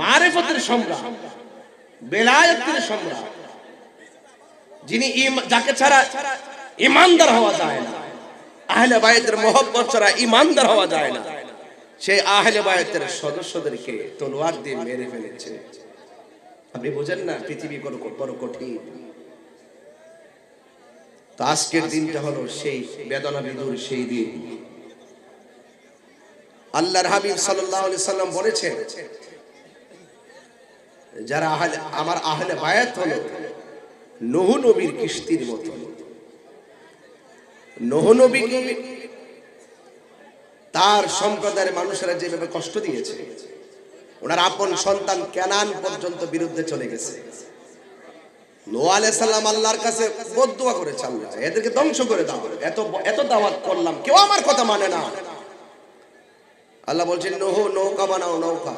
মারিফতের সম্রাট, বেলায়েতের সম্রাট, যিনি যাকে ছাড়া ঈমানদার হওয়া যায় না, আহলে বায়তের মহব্বত ছাড়া ঈমানদার হওয়া যায় না, সেই আহলে বায়তের সদস্যদেরকে তলোয়ার দিয়ে মেরে ফেলেছে। আপনি বুঝেন না পৃথিবী বড় কঠিন। তো আজকের দিনটা হলো সেই বেদনা বিদুর সেই দিন। আল্লাহর হাবিব সাল্লাল্লাহু আলাইহি সাল্লাম বলেছেন, যারা আমার আহলে বায়াত হলো নূহ নবীর কিস্তির মতো। নূহ নবীকে তার সম্প্রদায়ের মানুষেরা যেভাবে কষ্ট দিয়েছে, ওনার আপন সন্তান কেনান পর্যন্ত বিরুদ্ধে চলে গেছে। নূহ আলাইহিস সালাম আল্লাহর কাছে বদদুয়া করেছে, আল্লাহ এদেরকে ধ্বংস করে দাও, এত দাওয়াত করলাম কেউ আমার কথা মানে না। আল্লাহ বলছেন নূহ নৌকা বানাও, নৌকা